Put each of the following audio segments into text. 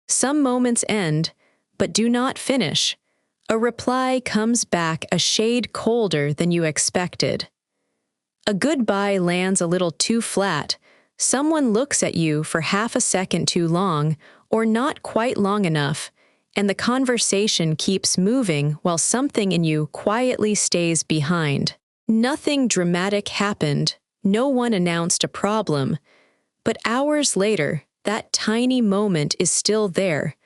Some moments end, but do not finish. A reply comes back a shade colder than you expected. A goodbye lands a little too flat. Someone looks at you for half a second too long, or not quite long enough, and the conversation keeps moving while something in you quietly stays behind. Nothing dramatic happened, no one announced a problem, but hours later, that tiny moment is still there.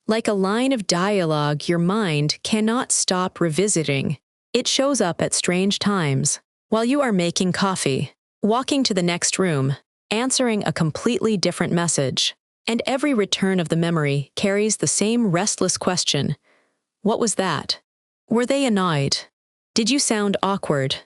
Like a line of dialogue your mind cannot stop revisiting. It shows up at strange times. While you are making coffee, walking to the next room, answering a completely different message, and every return of the memory carries the same restless question. What was that? Were they annoyed? Did you sound awkward?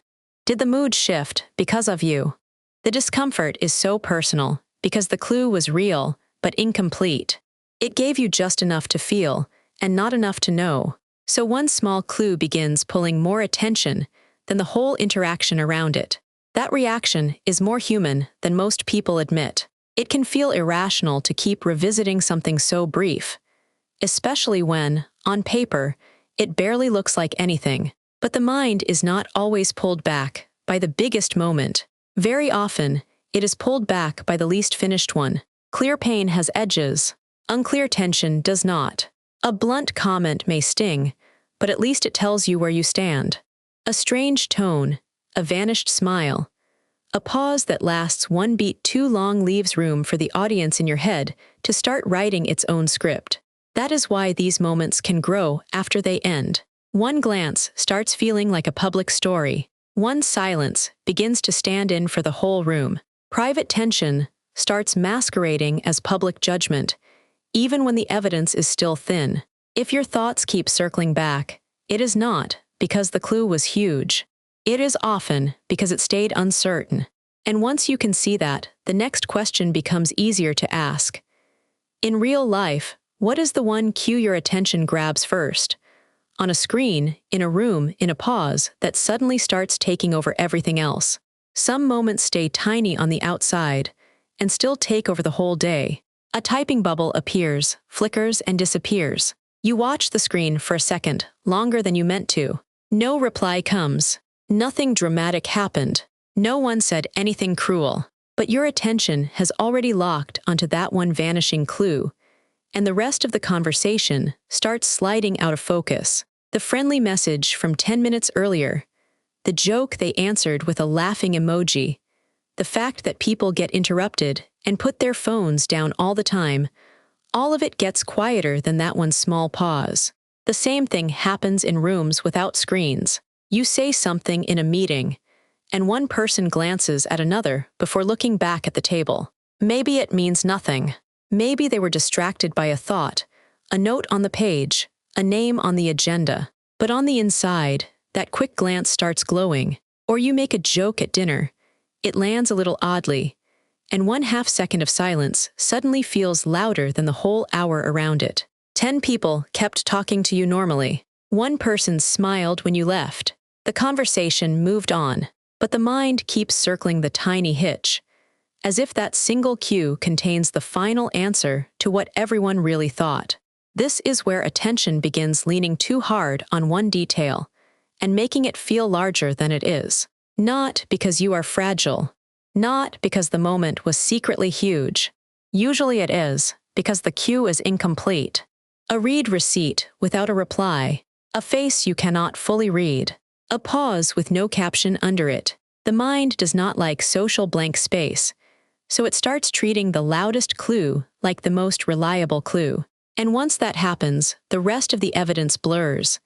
Did the mood shift because of you? The discomfort is so personal because the clue was real but incomplete. It gave you just enough to feel and not enough to know. So one small clue begins pulling more attention than the whole interaction around it. That reaction is more human than most people admit. It can feel irrational to keep revisiting something so brief, especially when, on paper, it barely looks like anything. But the mind is not always pulled back by the biggest moment. Very often, it is pulled back by the least finished one. Clear pain has edges. Unclear tension does not. A blunt comment may sting, but at least it tells you where you stand. A strange tone, a vanished smile, a pause that lasts one beat too long leaves room for the audience in your head to start writing its own script. That is why these moments can grow after they end. One glance starts feeling like a public story. One silence begins to stand in for the whole room. Private tension starts masquerading as public judgment, even when the evidence is still thin. If your thoughts keep circling back, it is not because the clue was huge. It is often because it stayed uncertain. And once you can see that, the next question becomes easier to ask. In real life, what is the one cue your attention grabs first? On a screen, in a room, in a pause that suddenly starts taking over everything else. Some moments stay tiny on the outside and still take over the whole day. A typing bubble appears, flickers, and disappears. You watch the screen for a second, longer than you meant to. No reply comes. Nothing dramatic happened. No one said anything cruel. But your attention has already locked onto that one vanishing clue, and the rest of the conversation starts sliding out of focus. The friendly message from 10 minutes earlier, the joke they answered with a laughing emoji, the fact that people get interrupted and put their phones down all the time, all of it gets quieter than that one small pause. The same thing happens in rooms without screens. You say something in a meeting, and one person glances at another before looking back at the table. Maybe it means nothing. Maybe they were distracted by a thought, a note on the page, a name on the agenda. But on the inside, that quick glance starts glowing. Or you make a joke at dinner. It lands a little oddly, and 1/2 second of silence suddenly feels louder than the whole hour around it. 10 people kept talking to you normally. One person smiled when you left. The conversation moved on, but the mind keeps circling the tiny hitch, as if that single cue contains the final answer to what everyone really thought. This is where attention begins leaning too hard on one detail and making it feel larger than it is. Not because you are fragile, not because the moment was secretly huge. Usually it is, because the cue is incomplete. A read receipt without a reply, a face you cannot fully read, a pause with no caption under it. The mind does not like social blank space, so it starts treating the loudest clue like the most reliable clue. And once that happens, the rest of the evidence blurs.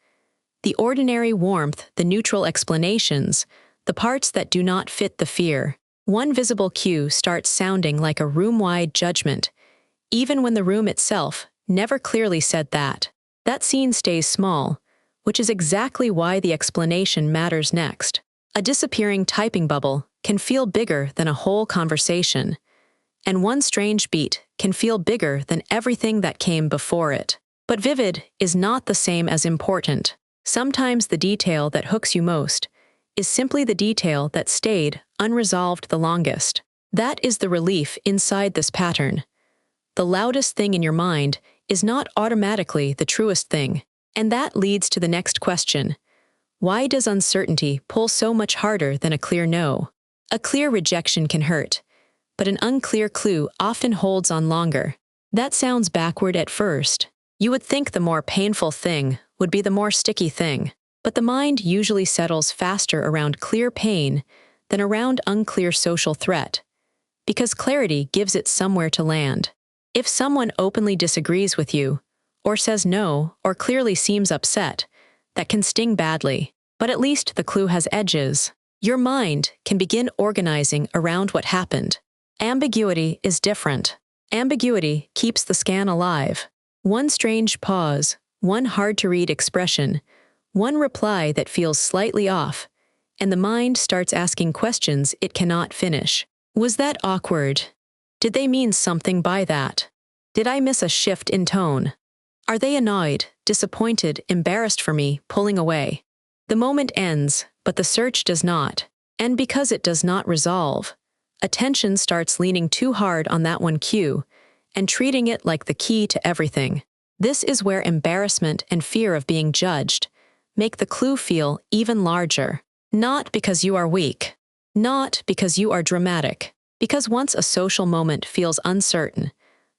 The ordinary warmth, the neutral explanations, the parts that do not fit the fear. One visible cue starts sounding like a room-wide judgment, even when the room itself never clearly said that. That scene stays small, which is exactly why the explanation matters next. A disappearing typing bubble can feel bigger than a whole conversation, and one strange beat can feel bigger than everything that came before it. But vivid is not the same as important. Sometimes the detail that hooks you most is simply the detail that stayed unresolved the longest. That is the relief inside this pattern. The loudest thing in your mind is not automatically the truest thing. And that leads to the next question. Why does uncertainty pull so much harder than a clear no? A clear rejection can hurt, but an unclear clue often holds on longer. That sounds backward at first. You would think the more painful thing would be the more sticky thing, but the mind usually settles faster around clear pain than around unclear social threat, because clarity gives it somewhere to land. If someone openly disagrees with you, or says no, or clearly seems upset, that can sting badly, but at least the clue has edges. Your mind can begin organizing around what happened. Ambiguity is different. Ambiguity keeps the scan alive. One strange pause, one hard-to-read expression, one reply that feels slightly off, and the mind starts asking questions it cannot finish. Was that awkward? Did they mean something by that? Did I miss a shift in tone? Are they annoyed, disappointed, embarrassed for me, pulling away? The moment ends, but the search does not. And because it does not resolve, attention starts leaning too hard on that one cue and treating it like the key to everything. This is where embarrassment and fear of being judged make the clue feel even larger. Not because you are weak, not because you are dramatic, because once a social moment feels uncertain,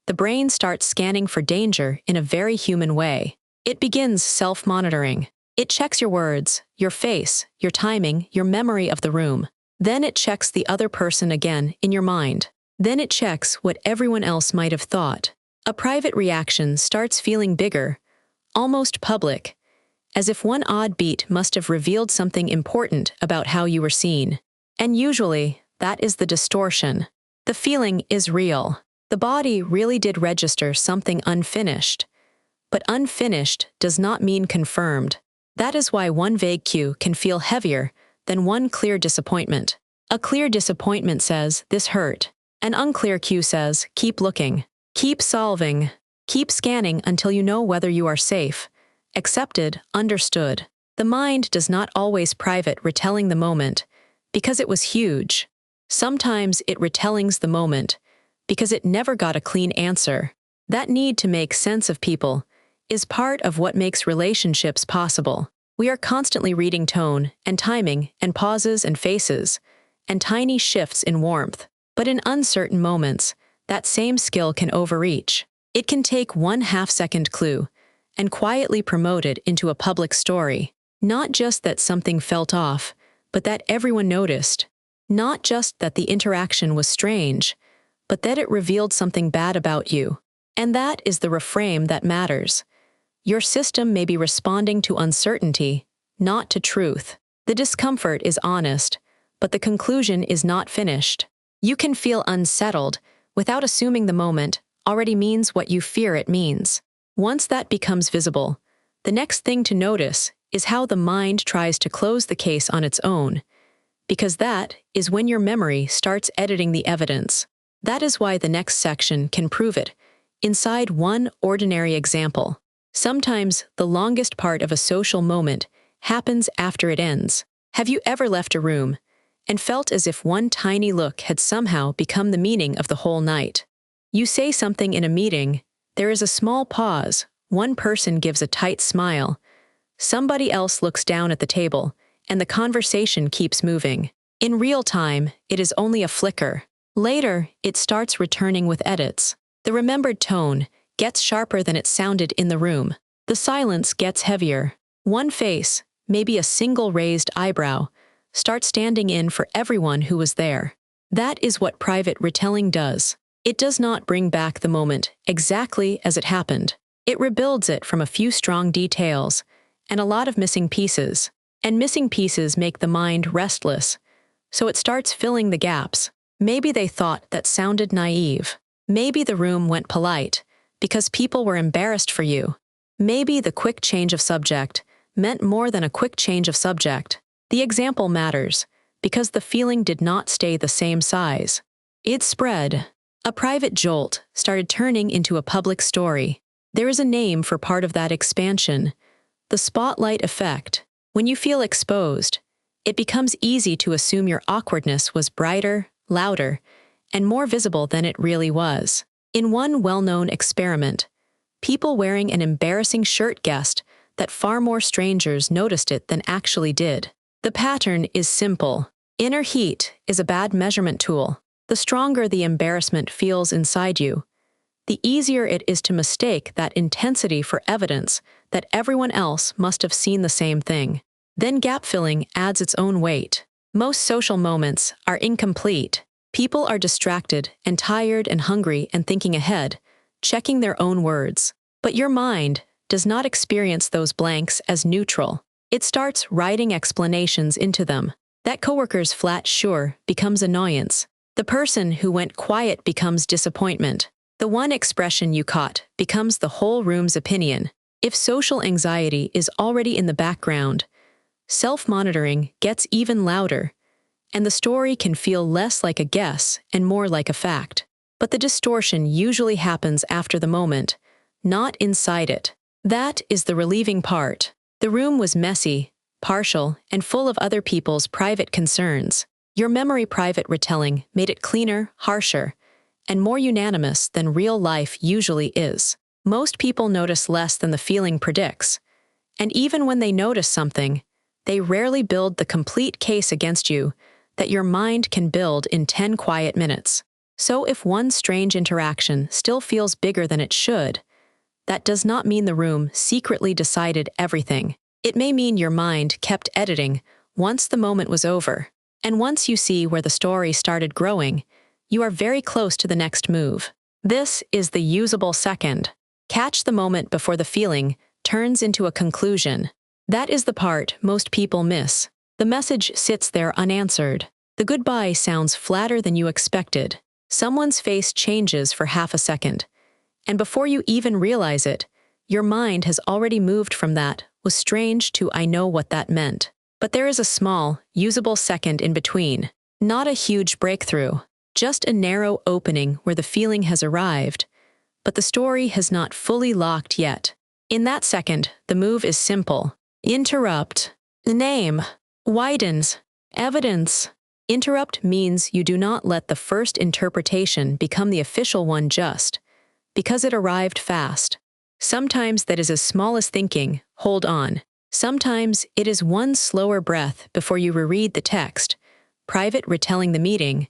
the brain starts scanning for danger in a very human way. It begins self-monitoring. It checks your words, your face, your timing, your memory of the room. Then it checks the other person again in your mind. Then it checks what everyone else might have thought. A private reaction starts feeling bigger, almost public, as if one odd beat must have revealed something important about how you were seen. And usually, that is the distortion. The feeling is real. The body really did register something unfinished. But unfinished does not mean confirmed. That is why one vague cue can feel heavier than one clear disappointment. A clear disappointment says, "This hurt." An unclear cue says, "Keep looking. Keep solving. Keep scanning until you know whether you are safe, accepted, understood." The mind does not always private retelling the moment because it was huge. Sometimes it retellings the moment because it never got a clean answer. That need to make sense of people is part of what makes relationships possible. We are constantly reading tone and timing and pauses and faces and tiny shifts in warmth. But in uncertain moments, that same skill can overreach. It can take one half-second clue and quietly promote it into a public story. Not just that something felt off, but that everyone noticed. Not just that the interaction was strange, but that it revealed something bad about you. And that is the reframe that matters. Your system may be responding to uncertainty, not to truth. The discomfort is honest, but the conclusion is not finished. You can feel unsettled without assuming the moment already means what you fear it means. Once that becomes visible, the next thing to notice is how the mind tries to close the case on its own, because that is when your memory starts editing the evidence. That is why the next section can prove it, inside one ordinary example. Sometimes the longest part of a social moment happens after it ends. Have you ever left a room and felt as if one tiny look had somehow become the meaning of the whole night? You say something in a meeting, there is a small pause, one person gives a tight smile, somebody else looks down at the table, and the conversation keeps moving. In real time, it is only a flicker. Later, it starts returning with edits. The remembered tone gets sharper than it sounded in the room. The silence gets heavier. One face, maybe a single raised eyebrow, starts standing in for everyone who was there. That is what private retelling does. It does not bring back the moment exactly as it happened. It rebuilds it from a few strong details and a lot of missing pieces. And missing pieces make the mind restless, so it starts filling the gaps. Maybe they thought that sounded naive. Maybe the room went polite because people were embarrassed for you. Maybe the quick change of subject meant more than a quick change of subject. The example matters because the feeling did not stay the same size. It spread. A private jolt started turning into a public story. There is a name for part of that expansion: the spotlight effect. When you feel exposed, it becomes easy to assume your awkwardness was brighter, louder, and more visible than it really was. In one well-known experiment, People wearing an embarrassing shirt guessed that far more strangers noticed it than actually did. The pattern is simple. Inner heat is a bad measurement tool. The stronger the embarrassment feels inside you, the easier it is to mistake that intensity for evidence that everyone else must have seen the same thing. Then gap-filling adds its own weight. Most social moments are incomplete. People are distracted and tired and hungry and thinking ahead, checking their own words. But your mind does not experience those blanks as neutral. It starts writing explanations into them. That coworker's flat sure becomes annoyance. The person who went quiet becomes disappointment. The one expression you caught becomes the whole room's opinion. If social anxiety is already in the background, self-monitoring gets even louder, and the story can feel less like a guess and more like a fact. But the distortion usually happens after the moment, not inside it. That is the relieving part. The room was messy, partial, and full of other people's private concerns. Your memory private retelling made it cleaner, harsher, and more unanimous than real life usually is. Most people notice less than the feeling predicts, and even when they notice something, they rarely build the complete case against you that your mind can build in 10 quiet minutes. So if one strange interaction still feels bigger than it should, that does not mean the room secretly decided everything. It may mean your mind kept editing once the moment was over. And once you see where the story started growing, you are very close to the next move. This is the usable second. Catch the moment before the feeling turns into a conclusion. That is the part most people miss. The message sits there unanswered. The goodbye sounds flatter than you expected. Someone's face changes for half a second. And before you even realize it, your mind has already moved from that "was strange" to "I know what that meant." But there is a small, usable second in between. Not a huge breakthrough, just a narrow opening where the feeling has arrived, but the story has not fully locked yet. In that second, the move is simple. Interrupt. Name. Widens. Evidence. Interrupt means you do not let the first interpretation become the official one just because it arrived fast. Sometimes that is as small as thinking, "Hold on." Sometimes it is one slower breath before you reread the text, private retelling the meeting,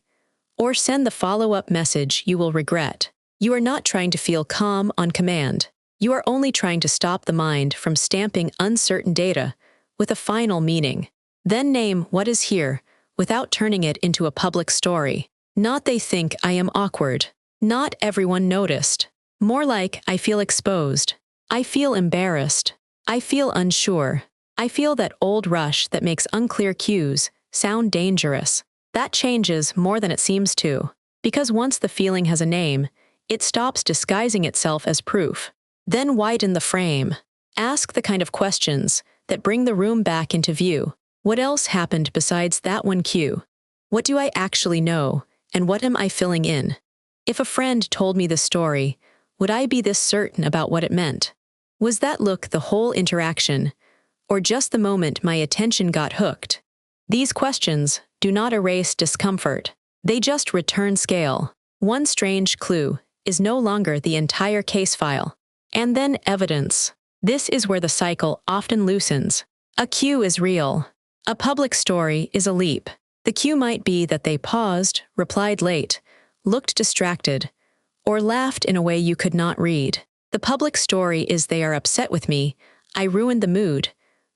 or send the follow-up message you will regret. You are not trying to feel calm on command. You are only trying to stop the mind from stamping uncertain data with a final meaning. Then name what is here without turning it into a public story. Not "they think I am awkward." Not "everyone noticed." More like "I feel exposed." "I feel embarrassed." "I feel unsure." I feel that old rush that makes unclear cues sound dangerous. That changes more than it seems to. Because once the feeling has a name, it stops disguising itself as proof. Then widen the frame. Ask the kind of questions that bring the room back into view. What else happened besides that one cue? What do I actually know, and what am I filling in? If a friend told me this story, would I be this certain about what it meant? Was that look the whole interaction, or just the moment my attention got hooked? These questions do not erase discomfort. They just return scale. One strange clue is no longer the entire case file. And then evidence. This is where the cycle often loosens. A cue is real. A public story is a leap. The cue might be that they paused, replied late, looked distracted, or laughed in a way you could not read. The public story is "they are upset with me, I ruined the mood,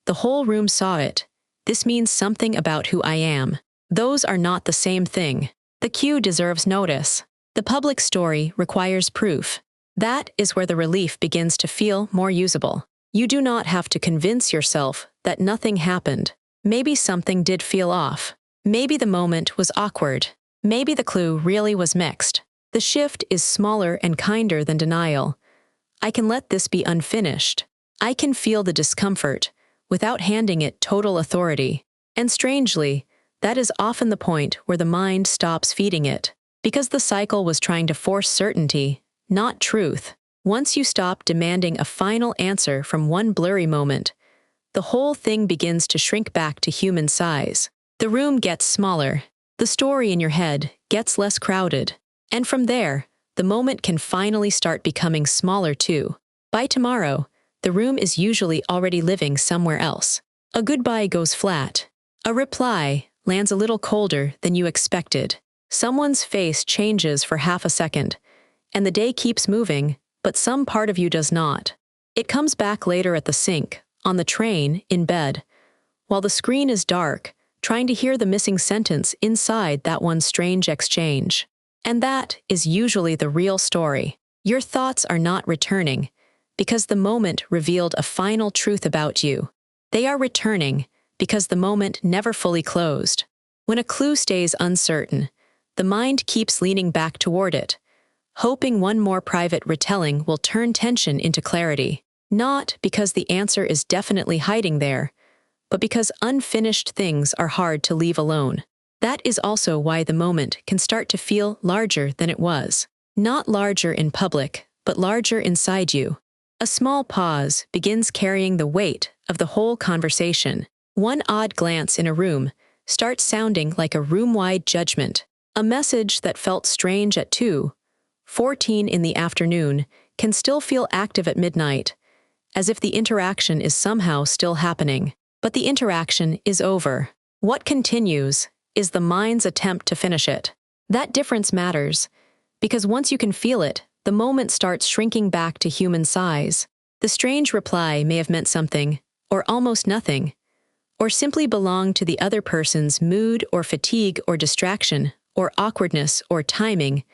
the whole room saw it, this means something about who I am." Those are not the same thing. The cue deserves notice. The public story requires proof. That is where the relief begins to feel more usable. You do not have to convince yourself that nothing happened. Maybe something did feel off. Maybe the moment was awkward. Maybe the clue really was mixed. The shift is smaller and kinder than denial. I can let this be unfinished. I can feel the discomfort without handing it total authority. And strangely, that is often the point where the mind stops feeding it. Because the cycle was trying to force certainty, not truth. Once you stop demanding a final answer from one blurry moment, the whole thing begins to shrink back to human size. The room gets smaller. The story in your head gets less crowded. And from there, the moment can finally start becoming smaller too. By tomorrow, the room is usually already living somewhere else. A goodbye goes flat. A reply lands a little colder than you expected. Someone's face changes for half a second, and the day keeps moving, but some part of you does not. It comes back later at the sink, on the train, in bed, while the screen is dark, trying to hear the missing sentence inside that one strange exchange. And that is usually the real story. Your thoughts are not returning, because the moment revealed a final truth about you. They are returning because the moment never fully closed. When a clue stays uncertain, the mind keeps leaning back toward it, hoping one more private retelling will turn tension into clarity. Not because the answer is definitely hiding there, but because unfinished things are hard to leave alone. That is also why the moment can start to feel larger than it was. Not larger in public, but larger inside you. A small pause begins carrying the weight of the whole conversation. One odd glance in a room starts sounding like a room-wide judgment. A message that felt strange at 2:14 in the afternoon can still feel active at midnight, as if the interaction is somehow still happening. But the interaction is over. What continues is the mind's attempt to finish it. That difference matters, because once you can feel it, the moment starts shrinking back to human size. The strange reply may have meant something, or almost nothing, or simply belonged to the other person's mood or fatigue or distraction, or awkwardness or timing,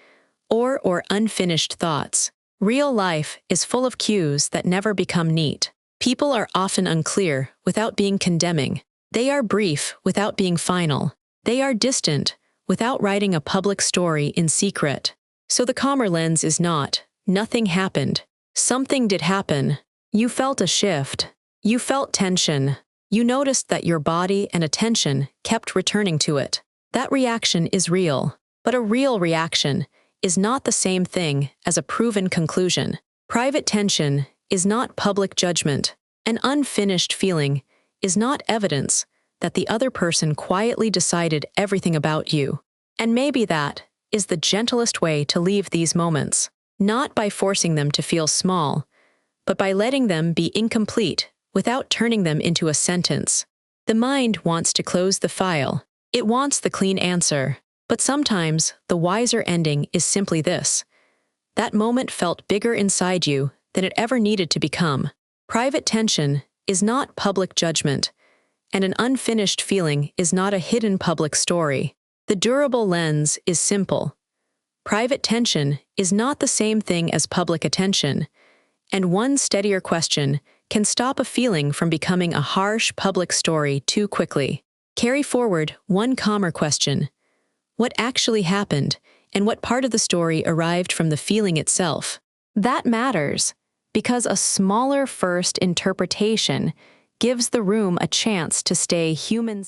or unfinished thoughts. Real life is full of cues that never become neat. People are often unclear without being condemning. They are brief without being final. They are distant without writing a public story in secret. So the calmer lens is not, nothing happened. Something did happen. You felt a shift. You felt tension. You noticed that your body and attention kept returning to it. That reaction is real. But a real reaction is not the same thing as a proven conclusion. Private tension is not public judgment. An unfinished feeling is not evidence that the other person quietly decided everything about you. And maybe that is the gentlest way to leave these moments, not by forcing them to feel small, but by letting them be incomplete without turning them into a sentence. The mind wants to close the file. It wants the clean answer. But sometimes the wiser ending is simply this: that moment felt bigger inside you than it ever needed to become. Private tension is not public judgment, and an unfinished feeling is not a hidden public story. The durable lens is simple. Private tension is not the same thing as public attention, and one steadier question can stop a feeling from becoming a harsh public story too quickly. Carry forward one calmer question: what actually happened, and what part of the story arrived from the feeling itself? That matters, because a smaller first interpretation gives the room a chance to stay human.